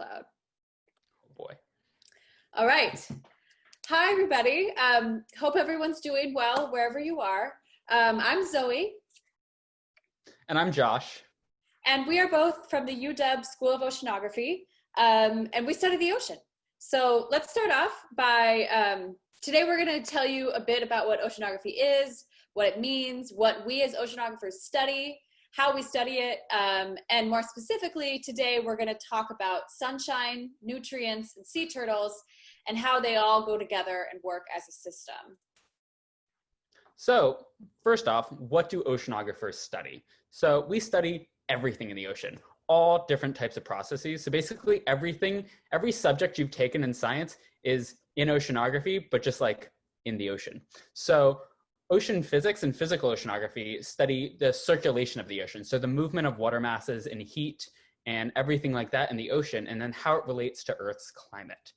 cloud. Oh boy. All right. Hi, everybody. Hope everyone's doing well wherever you are. I'm Zoe. And I'm Josh. And we are both from the UW School of Oceanography, and we study the ocean. So let's start off by, today we're going to tell you a bit about what oceanography is, what it means, what we as oceanographers study, how we study it, and more specifically, today we're going to talk about sunshine, nutrients, and sea turtles, and how they all go together and work as a system. So first off, what do oceanographers study? So we study everything in the ocean, all different types of processes. So basically everything, every subject you've taken in science is in oceanography, but just like in the ocean. So ocean physics and physical oceanography study the circulation of the ocean. So the movement of water masses and heat and everything like that in the ocean, and then how it relates to Earth's climate.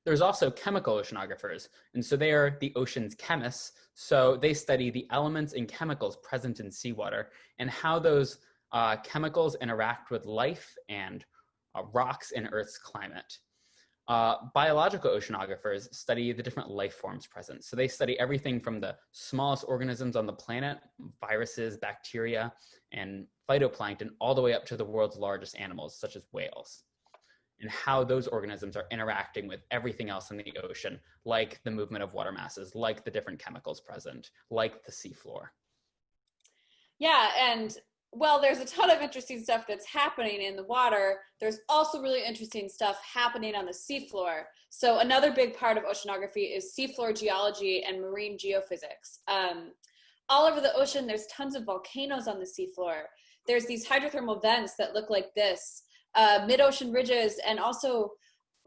There's also chemical oceanographers, and so they are the ocean's chemists. So they study the elements and chemicals present in seawater and how those chemicals interact with life and rocks in Earth's climate. Biological oceanographers study the different life forms present. So they study everything from the smallest organisms on the planet, viruses, bacteria, and phytoplankton, all the way up to the world's largest animals, such as whales, and how those organisms are interacting with everything else in the ocean, like the movement of water masses, like the different chemicals present, like the seafloor. Yeah, and well, there's a ton of interesting stuff that's happening in the water. There's also really interesting stuff happening on the seafloor. So another big part of oceanography is seafloor geology and marine geophysics. All over the ocean, there's tons of volcanoes on the seafloor. There's these hydrothermal vents that look like this. Mid-ocean ridges, and also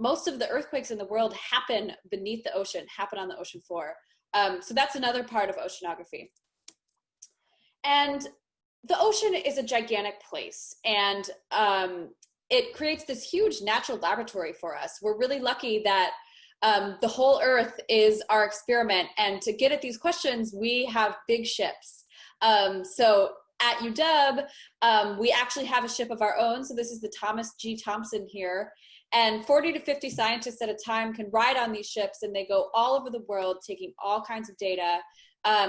most of the earthquakes in the world happen beneath the ocean, happen on the ocean floor. So that's another part of oceanography. And the ocean is a gigantic place, and it creates this huge natural laboratory for us. We're really lucky that the whole Earth is our experiment, and to get at these questions, we have big ships. So at UW, we actually have a ship of our own. So this is the Thomas G. Thompson here. And 40 to 50 scientists at a time can ride on these ships, and they go all over the world taking all kinds of data,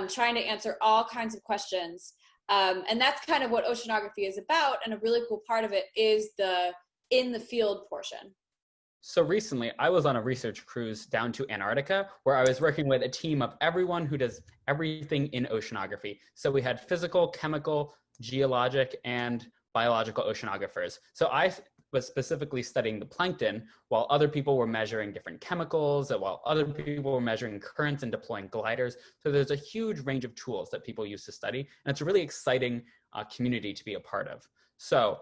trying to answer all kinds of questions. And that's kind of what oceanography is about. And a really cool part of it is the in the field portion. So recently, I was on a research cruise down to Antarctica, where I was working with a team of everyone who does everything in oceanography. So we had physical, chemical, geologic, and biological oceanographers. So I was specifically studying the plankton, while other people were measuring different chemicals, and while other people were measuring currents and deploying gliders. So there's a huge range of tools that people use to study, and it's a really exciting community to be a part of. So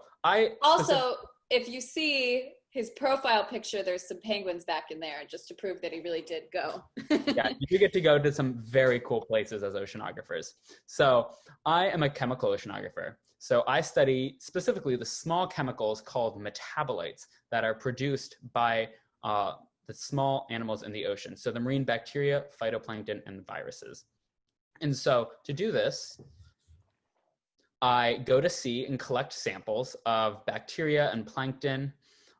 if you see his profile picture, there's some penguins back in there, just to prove that he really did go. Yeah, you do get to go to some very cool places as oceanographers. So I am a chemical oceanographer. So I study specifically the small chemicals called metabolites that are produced by the small animals in the ocean. So the marine bacteria, phytoplankton, and viruses. And so to do this, I go to sea and collect samples of bacteria and plankton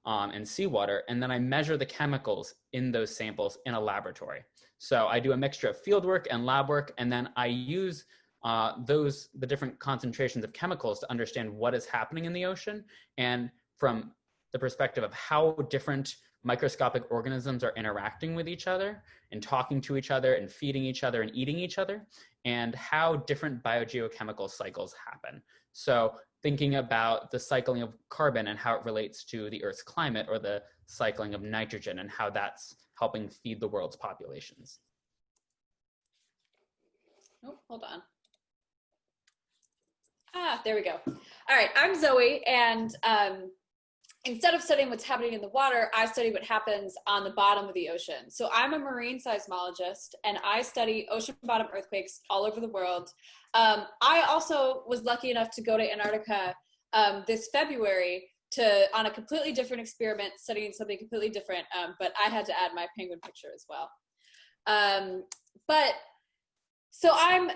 and seawater, and then I measure the chemicals in those samples in a laboratory. So I do a mixture of fieldwork and lab work, and then I use the different concentrations of chemicals to understand what is happening in the ocean, and from the perspective of how different microscopic organisms are interacting with each other and talking to each other and feeding each other and eating each other, and how different biogeochemical cycles happen. So thinking about the cycling of carbon and how it relates to the Earth's climate, or the cycling of nitrogen and how that's helping feed the world's populations. Oh, hold on. There we go. All right, I'm Zoe, and instead of studying what's happening in the water, I study what happens on the bottom of the ocean. So I'm a marine seismologist, and I study ocean bottom earthquakes all over the world. I also was lucky enough to go to Antarctica this February on a completely different experiment, studying something completely different, but I had to add my penguin picture as well. So I'm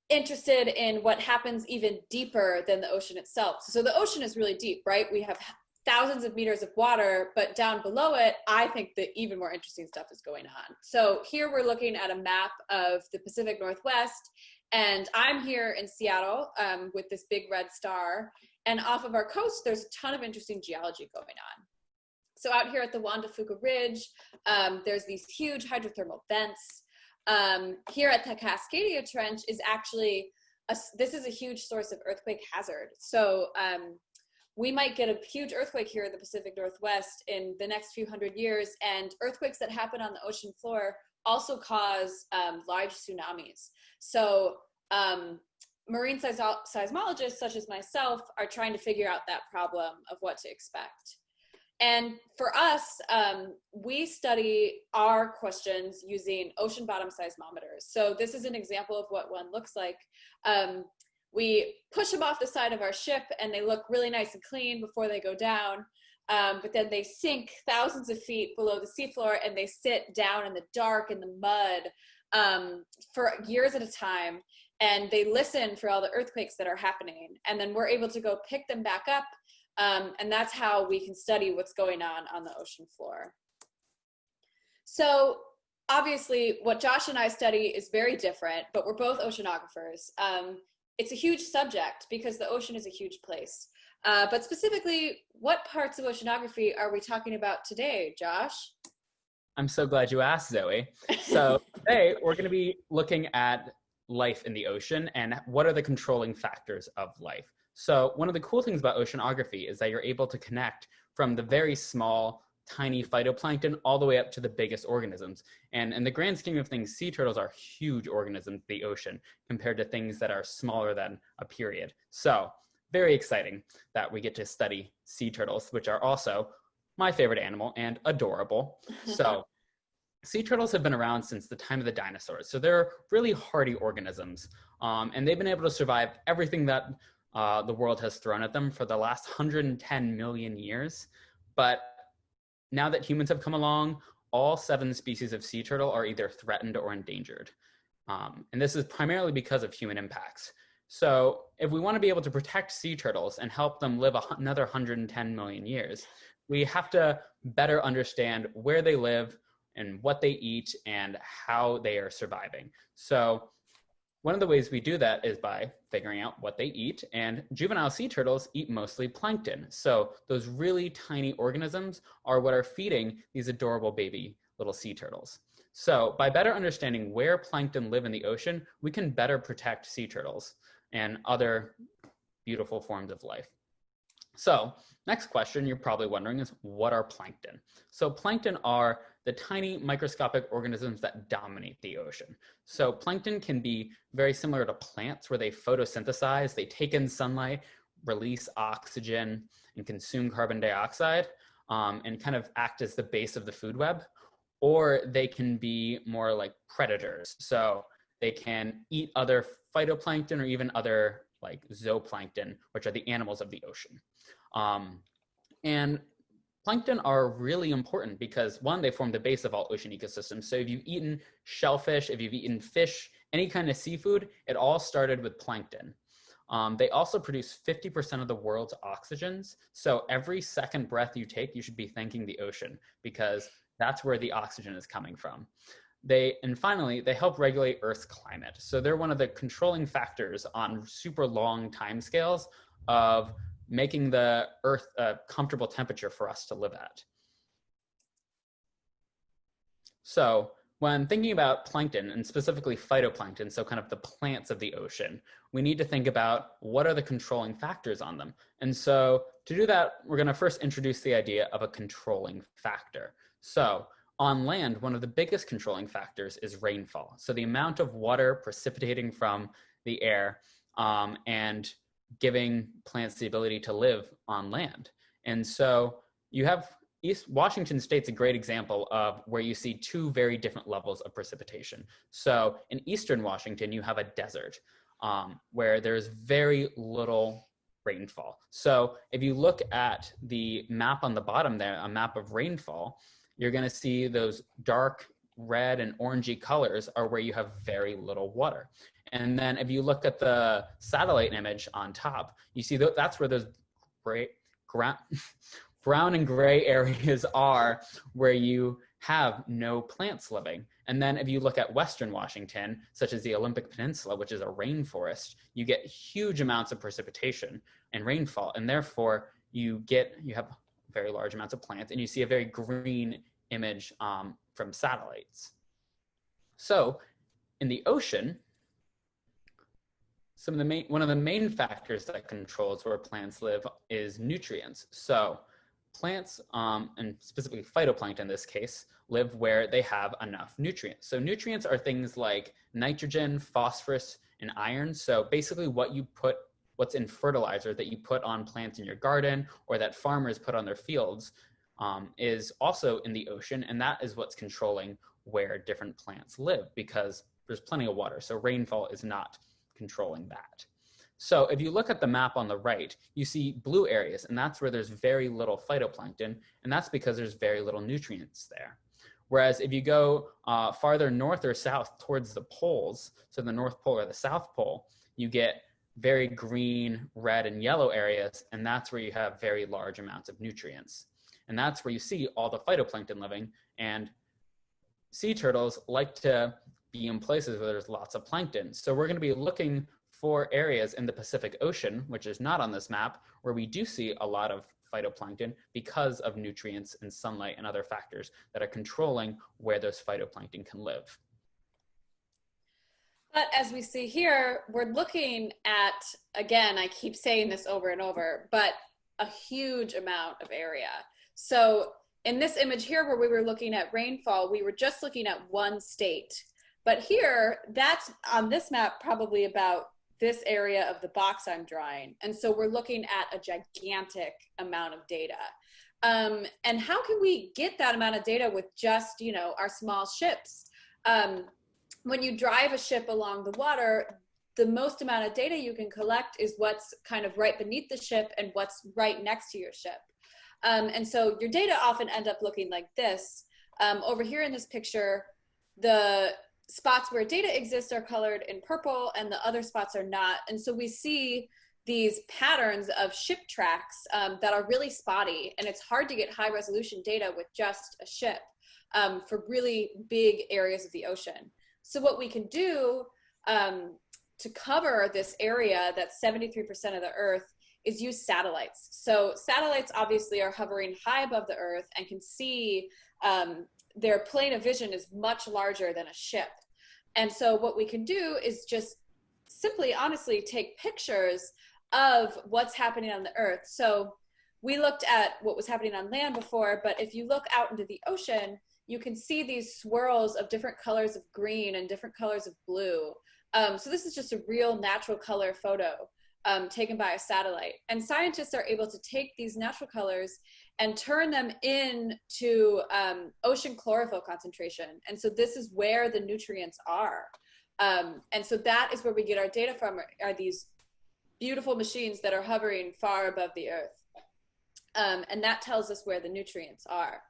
interested in what happens even deeper than the ocean itself. So the ocean is really deep, right? We have thousands of meters of water, but down below it, I think the even more interesting stuff is going on. So here we're looking at a map of the Pacific Northwest, and I'm here in Seattle with this big red star, and off of our coast, there's a ton of interesting geology going on. So out here at the Juan de Fuca Ridge, there's these huge hydrothermal vents. Here at the Cascadia Trench is actually, this is a huge source of earthquake hazard. So we might get a huge earthquake here in the Pacific Northwest in the next few hundred years, and earthquakes that happen on the ocean floor also cause large tsunamis. So marine seismologists such as myself are trying to figure out that problem of what to expect. And for us, we study our questions using ocean bottom seismometers. So this is an example of what one looks like. We push them off the side of our ship and they look really nice and clean before they go down. But then they sink thousands of feet below the seafloor and they sit down in the dark in the mud for years at a time. And they listen for all the earthquakes that are happening. And then we're able to go pick them back up. And that's how we can study what's going on the ocean floor. So obviously what Josh and I study is very different, but we're both oceanographers. It's a huge subject because the ocean is a huge place. But specifically, what parts of oceanography are we talking about today, Josh? I'm so glad you asked, Zoe. So today we're going to be looking at life in the ocean and what are the controlling factors of life. So one of the cool things about oceanography is that you're able to connect from the very small, tiny phytoplankton all the way up to the biggest organisms. And in the grand scheme of things, sea turtles are huge organisms in the ocean compared to things that are smaller than a period. So very exciting that we get to study sea turtles, which are also my favorite animal and adorable. So sea turtles have been around since the time of the dinosaurs. So they're really hardy organisms. And they've been able to survive everything that the world has thrown at them for the last 110 million years. But now that humans have come along, all 7 species of sea turtle are either threatened or endangered. And this is primarily because of human impacts. So if we want to be able to protect sea turtles and help them live another 110 million years, we have to better understand where they live and what they eat and how they are surviving. So one of the ways we do that is by figuring out what they eat, and juvenile sea turtles eat mostly plankton. So those really tiny organisms are what are feeding these adorable baby little sea turtles. So by better understanding where plankton live in the ocean, we can better protect sea turtles and other beautiful forms of life. So next question you're probably wondering is, what are plankton? So plankton are the tiny microscopic organisms that dominate the ocean. So plankton can be very similar to plants where they photosynthesize, they take in sunlight, release oxygen, and consume carbon dioxide, and kind of act as the base of the food web. Or they can be more like predators. So they can eat other phytoplankton or even other like zooplankton, which are the animals of the ocean. And plankton are really important because, one, they form the base of all ocean ecosystems. So if you've eaten shellfish, if you've eaten fish, any kind of seafood, it all started with plankton. They also produce 50% of the world's oxygens. So every second breath you take, you should be thanking the ocean because that's where the oxygen is coming from. And finally, they help regulate Earth's climate. So they're one of the controlling factors on super long timescales of making the Earth a comfortable temperature for us to live at. So when thinking about plankton, and specifically phytoplankton, so kind of the plants of the ocean, we need to think about what are the controlling factors on them. And so to do that, we're going to first introduce the idea of a controlling factor. So on land, one of the biggest controlling factors is rainfall. So the amount of water precipitating from the air and giving plants the ability to live on land. And so you have Washington State's a great example of where you see 2 very different levels of precipitation. So in Eastern Washington, you have a desert where there's very little rainfall. So if you look at the map on the bottom there, a map of rainfall, you're going to see those dark red and orangey colors are where you have very little water. And then if you look at the satellite image on top, you see that's where those brown and gray areas are where you have no plants living. And then if you look at Western Washington, such as the Olympic Peninsula, which is a rainforest, you get huge amounts of precipitation and rainfall. And therefore you have very large amounts of plants, and you see a very green image from satellites. So in the ocean, one of the main factors that controls where plants live is nutrients. So plants, and specifically phytoplankton in this case, live where they have enough nutrients. So nutrients are things like nitrogen, phosphorus, and iron. So basically what's in fertilizer that you put on plants in your garden or that farmers put on their fields is also in the ocean. And that is what's controlling where different plants live, because there's plenty of water. So rainfall is not controlling that. So if you look at the map on the right, you see blue areas, and that's where there's very little phytoplankton, and that's because there's very little nutrients there. Whereas if you go farther north or south towards the poles, so the North Pole or the South Pole, you get very green, red, and yellow areas, and that's where you have very large amounts of nutrients. And that's where you see all the phytoplankton living, and sea turtles like to be in places where there's lots of plankton. So we're going to be looking for areas in the Pacific Ocean, which is not on this map, where we do see a lot of phytoplankton because of nutrients and sunlight and other factors that are controlling where those phytoplankton can live. But as we see here, we're looking at, again, I keep saying this over and over, but a huge amount of area. So in this image here where we were looking at rainfall, we were just looking at one state. But here, that's on this map probably about this area of the box I'm drawing. And so we're looking at a gigantic amount of data. And how can we get that amount of data with just, our small ships? When you drive a ship along the water, the most amount of data you can collect is what's kind of right beneath the ship and what's right next to your ship. And so your data often end up looking like this. Over here in this picture, the spots where data exists are colored in purple and the other spots are not. And so we see these patterns of ship tracks that are really spotty, and it's hard to get high resolution data with just a ship for really big areas of the ocean. So what we can do to cover this area that's 73% of the Earth is use satellites. So satellites obviously are hovering high above the Earth and can see their plane of vision is much larger than a ship. And so what we can do is just simply, honestly, take pictures of what's happening on the Earth. So we looked at what was happening on land before, but if you look out into the ocean, you can see these swirls of different colors of green and different colors of blue. So this is just a real natural color photo taken by a satellite. And scientists are able to take these natural colors and turn them into ocean chlorophyll concentration. And so this is where the nutrients are. And so that is where we get our data from, are these beautiful machines that are hovering far above the Earth. And that tells us where the nutrients are.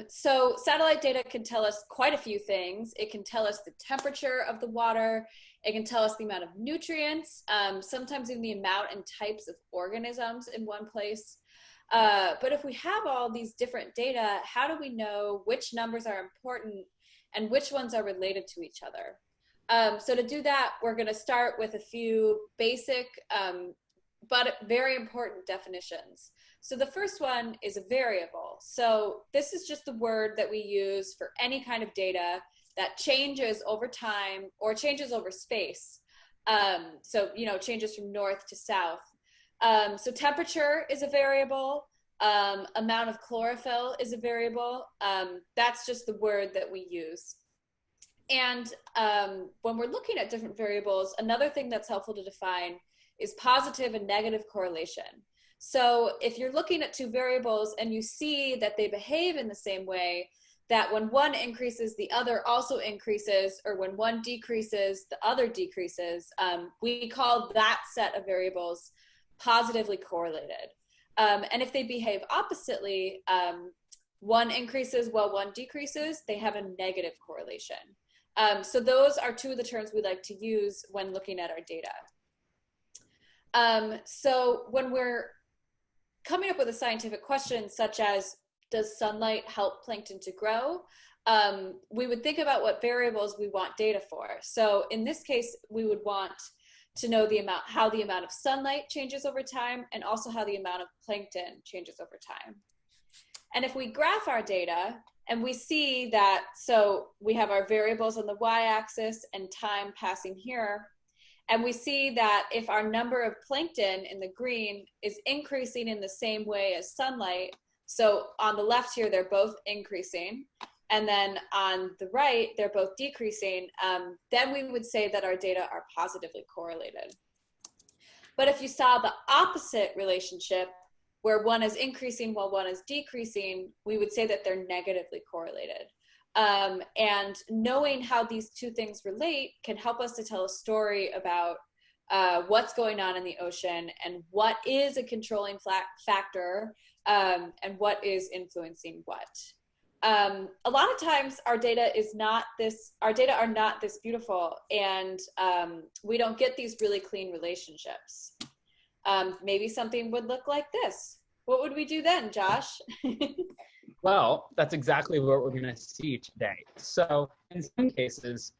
So satellite data can tell us quite a few things. It can tell us the temperature of the water. It can tell us the amount of nutrients, sometimes even the amount and types of organisms in one place. But if we have all these different data, how do we know which numbers are important and which ones are related to each other? So to do that, we're going to start with a few basic but very important definitions. So the first one is a variable. So this is just the word that we use for any kind of data that changes over time or changes over space. So, changes from north to south. So temperature is a variable. Amount of chlorophyll is a variable. That's just the word that we use. And when we're looking at different variables, another thing that's helpful to define is positive and negative correlation. So if you're looking at two variables and you see that they behave in the same way, that when one increases, the other also increases, or when one decreases, the other decreases, we call that set of variables positively correlated. And if they behave oppositely, one increases while one decreases, they have a negative correlation. So those are two of the terms we like to use when looking at our data. So when we're coming up with a scientific question such as, does sunlight help plankton to grow? We would think about what variables we want data for. So in this case, we would want to know how the amount of sunlight changes over time, and also how the amount of plankton changes over time. And if we graph our data and we see that, so we have our variables on the y-axis and time passing here, and we see that if our number of plankton in the green is increasing in the same way as sunlight, so on the left here, they're both increasing, and then on the right, they're both decreasing, then we would say that our data are positively correlated. But if you saw the opposite relationship, where one is increasing while one is decreasing, we would say that they're negatively correlated. And knowing how these two things relate can help us to tell a story about what's going on in the ocean and what is a controlling factor, and what is influencing what. A lot of times our data are not this beautiful, and we don't get these really clean relationships. Maybe something would look like this. What would we do then, Josh? Well, that's exactly what we're going to see today. So in some cases,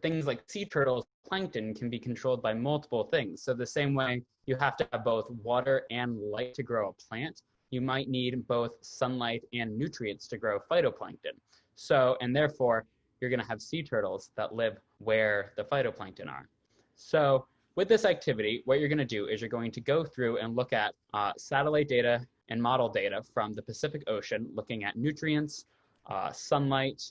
things like sea turtles, plankton can be controlled by multiple things. So the same way you have to have both water and light to grow a plant, you might need both sunlight and nutrients to grow phytoplankton. So, and therefore, you're going to have sea turtles that live where the phytoplankton are. So with this activity, what you're going to do is you're going to go through and look at satellite data and model data from the Pacific Ocean, looking at nutrients, sunlight,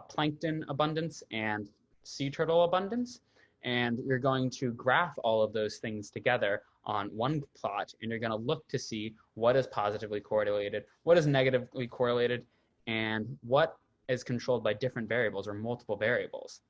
plankton abundance, and sea turtle abundance. And you're going to graph all of those things together on one plot, and you're going to look to see what is positively correlated, what is negatively correlated, and what is controlled by different variables or multiple variables.